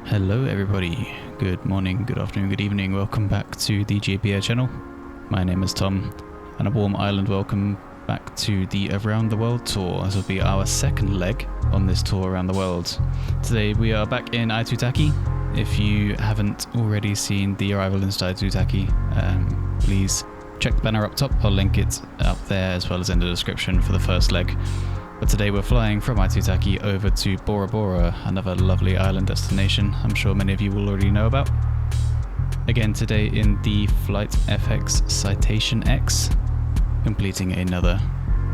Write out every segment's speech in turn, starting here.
Hello everybody, good morning, good afternoon, good evening, welcome back to the GPA channel. My name is Tom and a warm island welcome back to the Around the World tour. This will be our second leg on this tour around the world. Today we are back in Aitutaki. If you haven't already seen the arrival into Aitutaki, please check the banner up top. I'll link it up there as well as in the description for the first leg. But today we're flying from Aitutaki over to Bora Bora, another lovely island destination I'm sure many of you will already know about. Again today in the FlightFX citationx, completing another,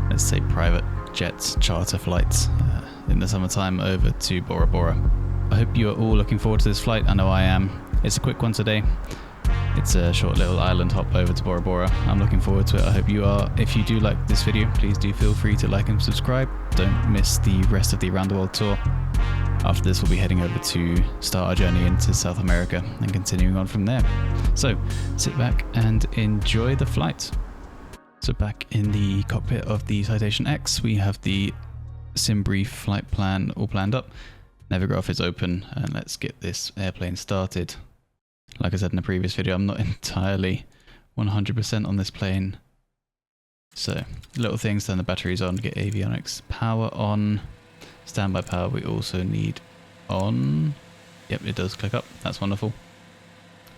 let's say, private jet charter flight in the summertime over to Bora Bora. I hope you are all looking forward to this flight. I know I am. It's a quick one today. It's a short little island hop over to Bora Bora. I'm looking forward to it. I hope you are. If you do like this video, please do feel free to like and subscribe. Don't miss the rest of the Around the World tour. After this, we'll be heading over to start our journey into South America and continuing on from there. So sit back and enjoy the flight. So back in the cockpit of the citationx, we have the sim brief flight plan all planned up. Navigraph is open, and let's get this airplane started. Like I said in the previous video, I'm not entirely 100% on this plane. So, little things, turn the batteries on, get avionics power on. Standby power we also need on. Yep, it does click up, that's wonderful.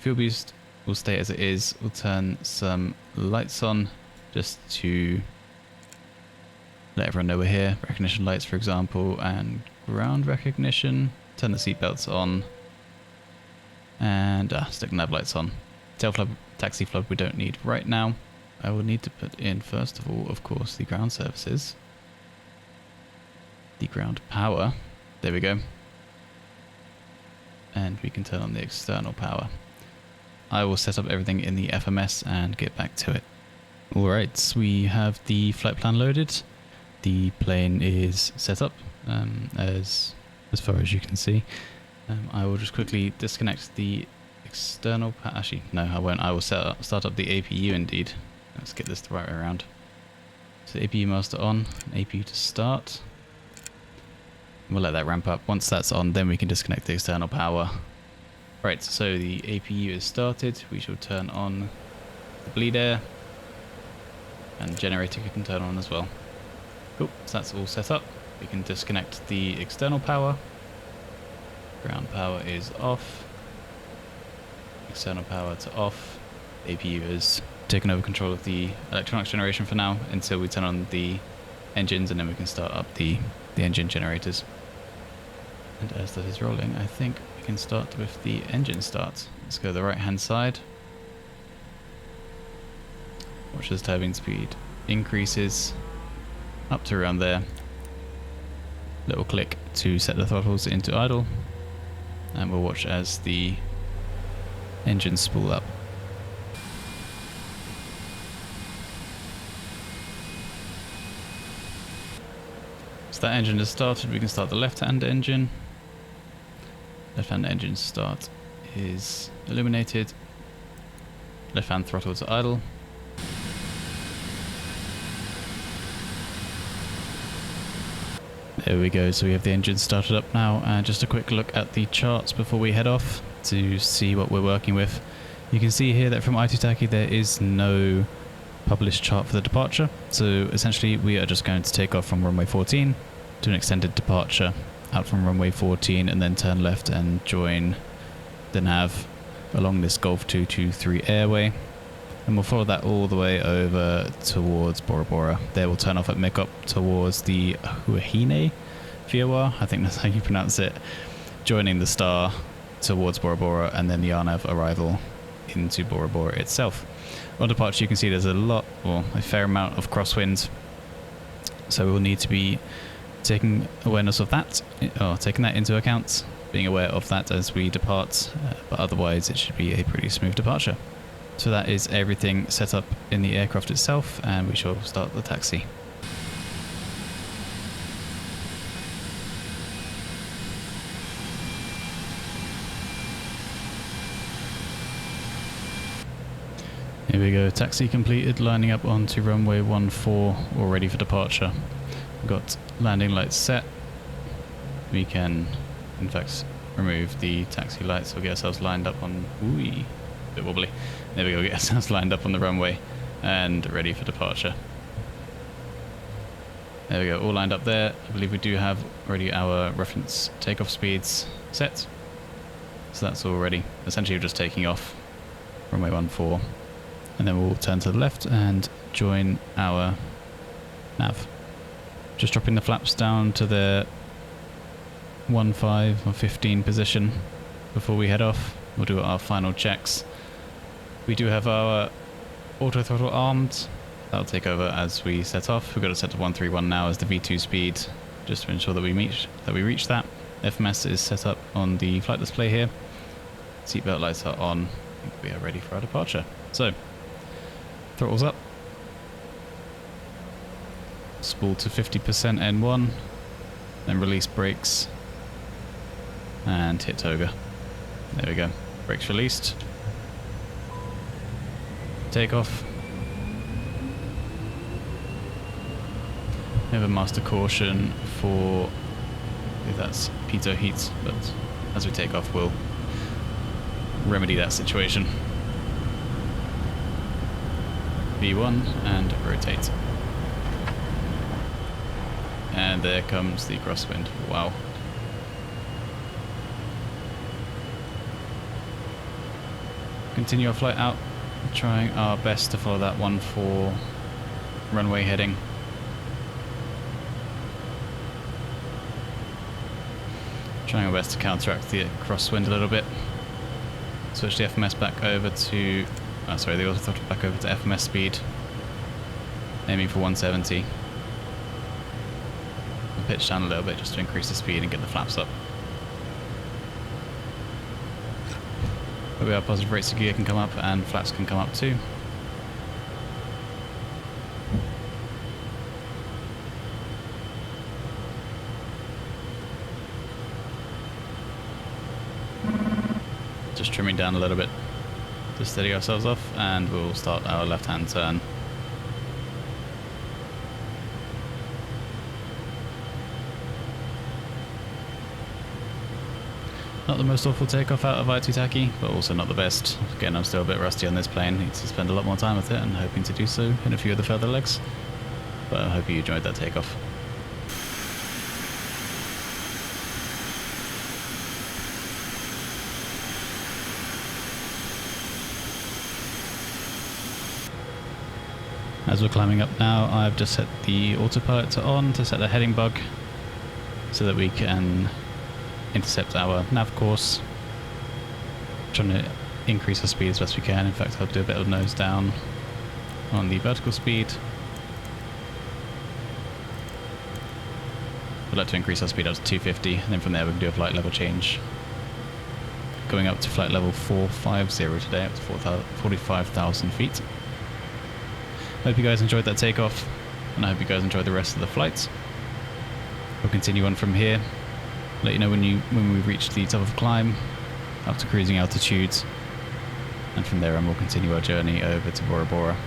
Fuel boost will stay as it is. We'll turn some lights on just to let everyone know we're here. Recognition lights, for example, and ground recognition. Turn the seatbelts on. And stick nav lights on. Tail flood, taxi flood we don't need right now. I will need to put in, first of all, of course, the ground services. The ground power. There we go. And we can turn on the external power. I will set up everything in the FMS and get back to it. Alright, we have the flight plan loaded. The plane is set up as far as you can see. I will just quickly disconnect the external power. Actually, no, I won't. I will start up the APU indeed. Let's get this the right way around. So APU master on, APU to start. We'll let that ramp up. Once that's on, then we can disconnect the external power. Right, so the APU is started. We shall turn on the bleed air. And the generator can turn on as well. Cool, so that's all set up. We can disconnect the external power. Ground power is off. External power to off. APU is taken over control of the electronics generation for now until we turn on the engines, and then we can start up the engine generators. And as that is rolling, I think we can start with the engine start. Let's go to the right hand side. Watch as turbine speed increases up to around there. Little click to set the throttles into idle. And we'll watch as the engines spool up. So that engine is started. We can start the left-hand engine. Left-hand engine start is illuminated. Left-hand throttle to idle. There we go, so we have the engine started up now, and just a quick look at the charts before we head off to see what we're working with. You can see here that from Aitutaki there is no published chart for the departure, so essentially we are just going to take off from runway 14 to an extended departure out from runway 14 and then turn left and join the nav along this Golf 223 airway. And we'll follow that all the way over towards Bora Bora. There we'll turn off at Mikop towards the Huahine Fiawa, I think that's how you pronounce it, joining the star towards Bora Bora, and then the RNAV arrival into Bora Bora itself. On departure you can see there's a fair amount of crosswind, so we'll need to be taking awareness of that, or taking that into account, being aware of that as we depart, but otherwise it should be a pretty smooth departure. So that is everything set up in the aircraft itself, and we shall start the taxi. Here we go, taxi completed, lining up onto runway 14, all ready for departure. We've got landing lights set. We can, in fact, remove the taxi lights. We'll get ourselves lined up on... Ooh, a bit wobbly. There we go, get ourselves lined up on the runway and ready for departure. There we go, all lined up there. I believe we do have already our reference takeoff speeds set. So that's all ready. Essentially we're just taking off runway 14. And then we'll turn to the left and join our nav. Just dropping the flaps down to their 15 or 15 position before we head off. We'll do our final checks. We do have our auto throttle armed. That'll take over as we set off. We've got it set to 131 now as the V2 speed, just to ensure that we reach that. FMS is set up on the flight display here. Seatbelt lights are on. I think we are ready for our departure. So, throttles up. Spool to 50% N1, then release brakes and hit toga. There we go. Brakes released. Takeoff. We have a master caution for, I believe that's pitot heat, but as we take off we'll remedy that situation. V1 and rotate. And there comes the crosswind. Wow. Continue our flight out, trying our best to follow that 14 runway heading. Trying our best to counteract the crosswind a little bit. Switch the FMS back over to, the auto throttle back over to FMS speed. Aiming for 170. Pitch down a little bit just to increase the speed and get the flaps up. But we are positive rates of gear can come up and flaps can come up too. Just trimming down a little bit to steady ourselves off, and we'll start our left-hand turn. Not the most awful takeoff out of Aitutaki, but also not the best. Again, I'm still a bit rusty on this plane. Need to spend a lot more time with it, and hoping to do so in a few of the further legs. But I hope you enjoyed that takeoff. As we're climbing up now, I've just set the autopilot to on to set the heading bug so that we can intercept our nav course. Trying to increase our speed as best we can. In fact, I'll do a bit of nose down on the vertical speed. I'd like to increase our speed up to 250, and then from there we can do a flight level change. Going up to flight level 450 today, up to 45,000 feet. Hope you guys enjoyed that takeoff, and I hope you guys enjoyed the rest of the flight. We'll continue on from here. Let you know when we reach the top of the climb, up to cruising altitudes, and from there on we'll continue our journey over to Bora Bora.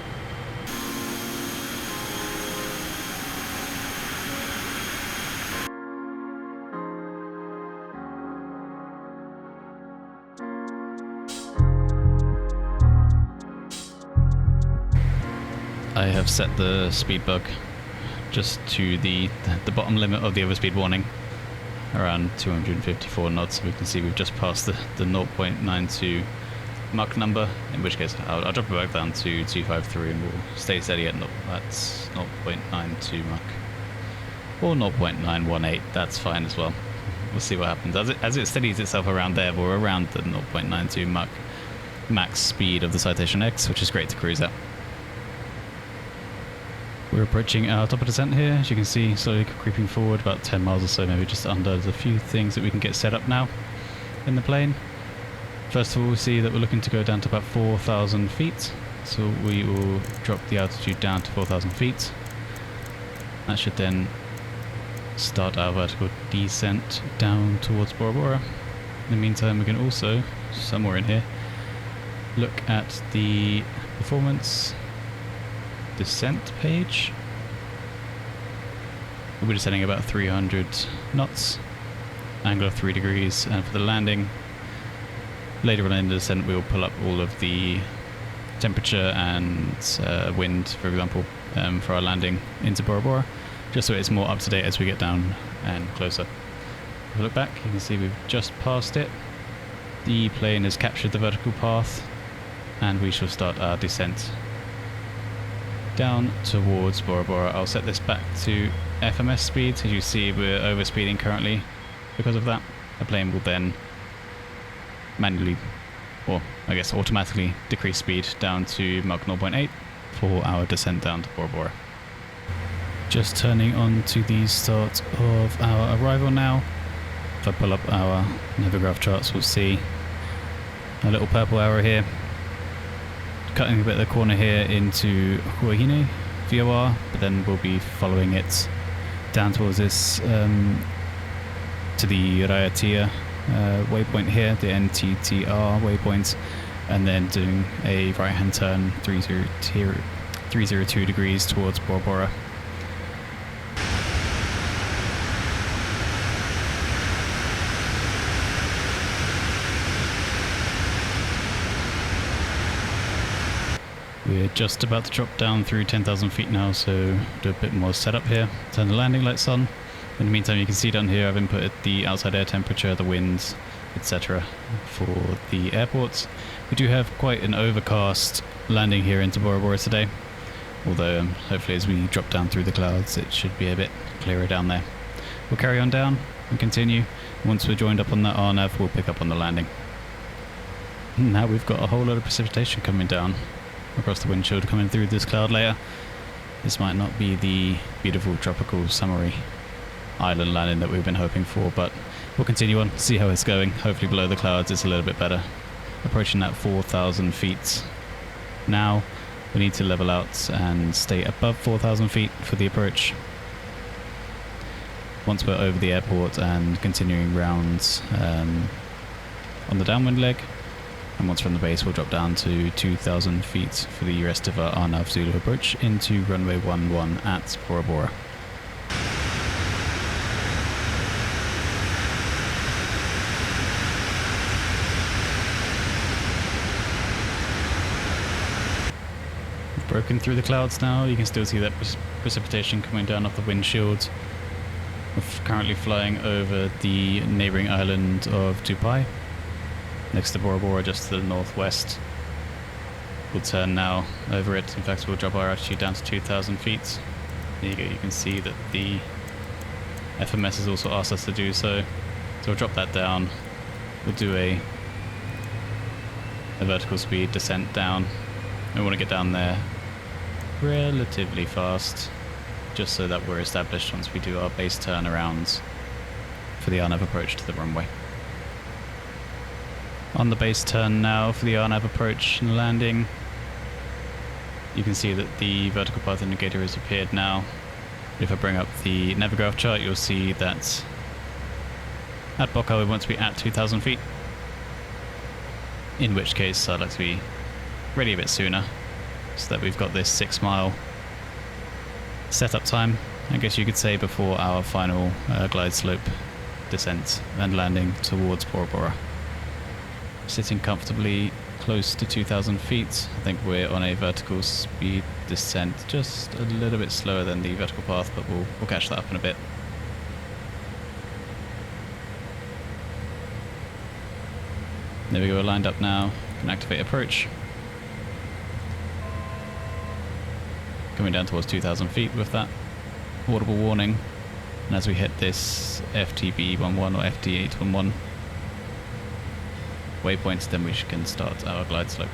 I have set the speed bug just to the bottom limit of the overspeed warning, around 254 knots. So we can see we've just passed the 0.92 Mach number, in which case I'll drop it back down to 253 and we'll stay steady at that's 0.92 Mach. Or 0.918, that's fine as well. We'll see what happens. As it steadies itself around there, we're around the 0.92 Mach max speed of the Citation X, which is great to cruise at. We're approaching our top of descent here, as you can see, slowly creeping forward about 10 miles or so, maybe just under. There's a few things that we can get set up now in the plane. First of all, we see that we're looking to go down to about 4,000 feet. So we will drop the altitude down to 4,000 feet. That should then start our vertical descent down towards Bora Bora. In the meantime, we can also, somewhere in here, look at the performance descent page. We'll be descending about 300 knots. angle of 3 degrees, and for the landing, later on in the descent we'll pull up all of the temperature and wind, for example, for our landing into Bora Bora, just so it's more up to date as we get down and closer. If we look back, you can see we've just passed it. The plane has captured the vertical path, and we shall start our descent down towards Bora Bora. I'll set this back to FMS speed. As you see, we're overspeeding currently. Because of that, the plane will then manually, or I guess automatically, decrease speed down to Mach 0.8 for our descent down to Bora Bora. Just turning on to the start of our arrival now. If I pull up our Navigraph charts, we'll see a little purple arrow here, cutting a bit of the corner here into Huahine VOR, but then we'll be following it down towards this to the Raiatea waypoint here, the NTTR waypoint, and then doing a right hand turn 302 degrees towards Bora Bora. We're just about to drop down through 10,000 feet now, so do a bit more setup here. Turn the landing lights on. In the meantime, you can see down here I've inputted the outside air temperature, the winds, etc. for the airports. We do have quite an overcast landing here into Bora Bora today, although hopefully as we drop down through the clouds it should be a bit clearer down there. We'll carry on down and continue. Once we're joined up on that RNAV, we'll pick up on the landing. Now we've got a whole lot of precipitation coming down across the windshield coming through this cloud layer. This might not be the beautiful tropical summery island landing that we've been hoping for, but we'll continue on, see how it's going. Hopefully below the clouds it's a little bit better. Approaching that 4,000 feet now. We need to level out and stay above 4,000 feet for the approach. Once we're over the airport and continuing rounds on the downwind leg, and once we're on the base we'll drop down to 2,000 feet for the rest of our RNAV Zulu approach into runway 11 at Bora Bora. We've broken through the clouds now. You can still see that precipitation coming down off the windshield. We're currently flying over the neighbouring island of Tupai, next to Bora Bora, just to the northwest. We'll turn now over it. In fact, we'll drop our altitude down to 2,000 feet. There you go, you can see that the FMS has also asked us to do so. So we'll drop that down. We'll do a vertical speed descent down. We want to get down there relatively fast, just so that we're established once we do our base turnarounds for the RNAV approach to the runway. On the base turn now for the RNAV approach and landing, you can see that the vertical path indicator has appeared now. If I bring up the Navigraph chart, you'll see that at Boca we want to be at 2,000 feet, in which case I'd like to be ready a bit sooner, so that we've got this 6 mile setup time, I guess you could say, before our final glide slope descent and landing towards Bora Bora. Sitting comfortably close to 2,000 feet. I think we're on a vertical speed descent, just a little bit slower than the vertical path, but we'll catch that up in a bit. There we go, we're lined up now. Can activate approach. Coming down towards 2,000 feet with that audible warning. And as we hit this FTB11 or FD811 waypoints, then we can start our glide slope.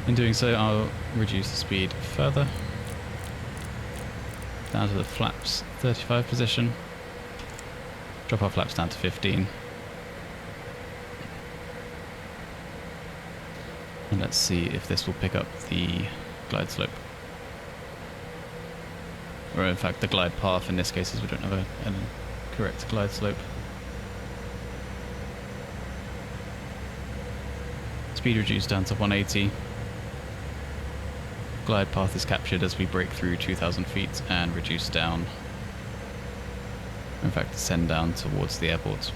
In doing so, I'll reduce the speed further down to the flaps 35 position. Drop our flaps down to 15. And let's see if this will pick up the glide slope. Or in fact the glide path in this case, as we don't have a correct glide slope. Speed reduced down to 180. glide path is captured as we break through 2,000 feet and reduce down. In fact, descend down towards the airport.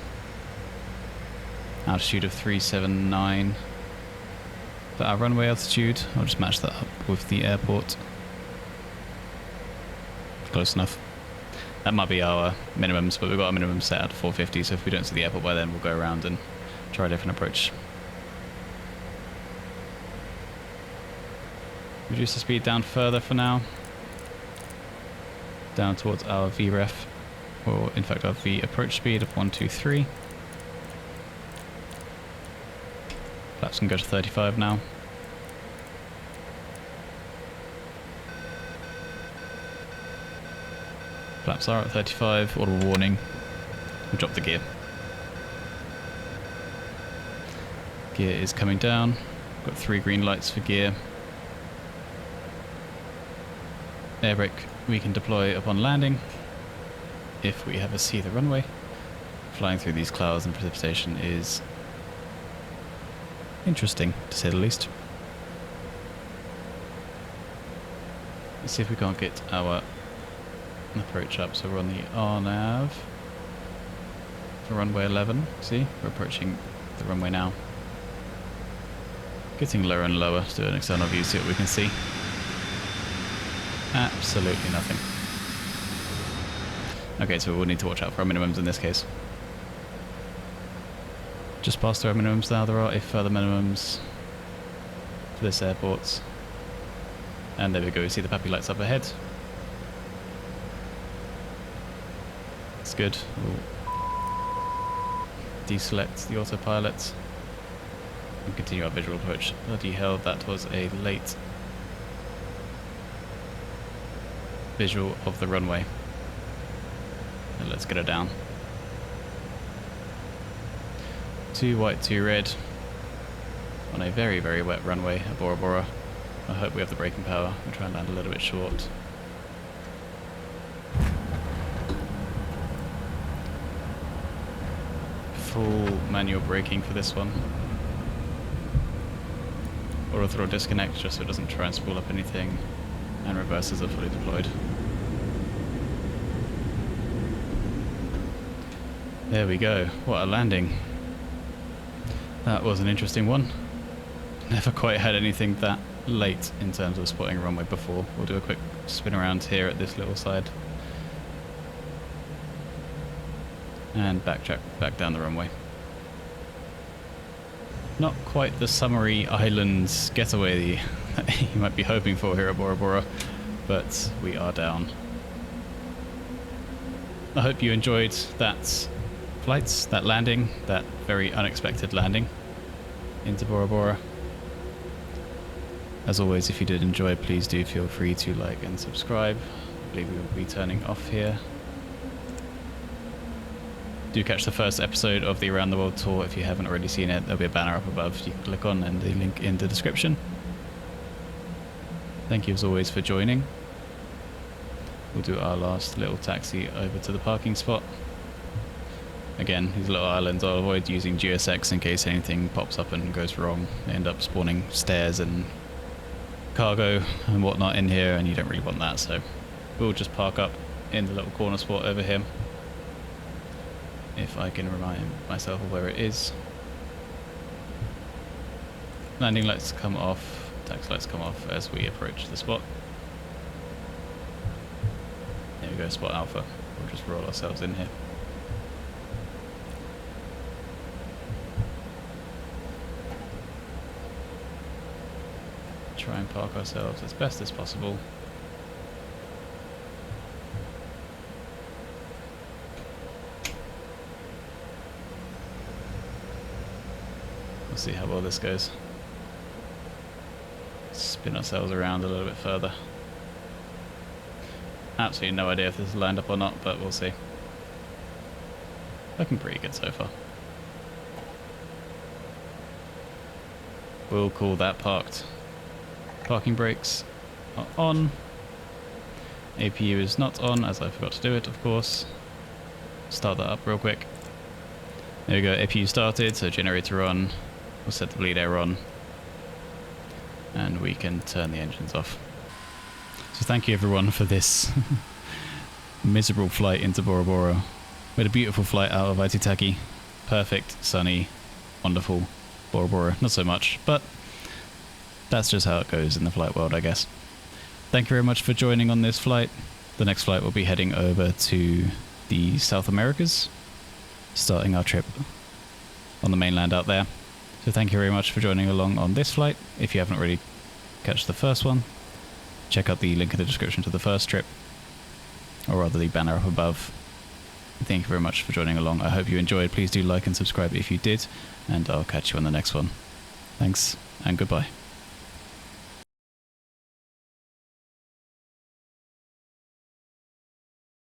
Altitude of 379. For our runway altitude, I'll just match that up with the airport. Close enough. That might be our minimums, but we've got a minimum set at 450, so if we don't see the airport by then, we'll go around and try a different approach. Reduce the speed down further for now. Down towards our VREF, or in fact our V approach speed of 123. Flaps can go to 35 now. Flaps are at 35, audible warning. We drop the gear. Gear is coming down. Got 3 green lights for gear. Air brake we can deploy upon landing if we ever see the runway. Flying through these clouds and precipitation is interesting, to say the least. Let's see if we can't get our approach up. So we're on the RNAV for runway 11. See, we're approaching the runway now. Getting lower and lower to do an external view, see what we can see. Absolutely nothing. Okay, so we'll need to watch out for our minimums in this case. Just past our minimums now. There are a further minimums for this airport. And there we go, you see the PAPI lights up ahead. That's good. We'll deselect the autopilot and continue our visual approach. Bloody hell, that was a late visual of the runway. And let's get her down. 2 white, 2 red on a very, very wet runway at Bora Bora. I hope we have the braking power. We'll try and land a little bit short. Full manual braking for this one. Auto throttle disconnect just so it doesn't try and spool up anything. And reversers are fully deployed. There we go. What a landing. That was an interesting one. Never quite had anything that late in terms of spotting a runway before. We'll do a quick spin around here at this little side. And backtrack back down the runway. Not quite the summery islands getaway that you might be hoping for here at Bora Bora, but we are down. I hope you enjoyed that flight, that landing, that very unexpected landing into Bora Bora. As always, if you did enjoy, please do feel free to like and subscribe. I believe we will be turning off here. Do catch the first episode of the Around the World tour if you haven't already seen it. There'll be a banner up above you can click on and the link in the description. Thank you as always for joining. We'll do our last little taxi over to the parking spot. Again, these little islands, I'll avoid using GSX in case anything pops up and goes wrong. They end up spawning stairs and cargo and whatnot in here, and you don't really want that, so we'll just park up in the little corner spot over here. If I can remind myself of where it is. Landing lights come off, taxi lights come off as we approach the spot. There we go, spot alpha. We'll just roll ourselves in here. Try and park ourselves as best as possible. We'll see how well this goes. Spin ourselves around a little bit further. Absolutely no idea if this is lined up or not, but we'll see. Looking pretty good so far. We'll call that parked. Parking brakes are on. APU is not on, as I forgot to do it, of course. Start that up real quick. There we go, APU started, so generator on. We'll set the bleed air on. And we can turn the engines off. So thank you everyone for this miserable flight into Bora Bora. We had a beautiful flight out of Aitutaki. Perfect, sunny, wonderful. Bora Bora, not so much, but that's just how it goes in the flight world, I guess. Thank you very much for joining on this flight. The next flight will be heading over to the South Americas, starting our trip on the mainland out there. So thank you very much for joining along on this flight. If you haven't already catched the first one, check out the link in the description to the first trip, or rather the banner up above. Thank you very much for joining along. I hope you enjoyed. Please do like and subscribe if you did, and I'll catch you on the next one. Thanks, and goodbye.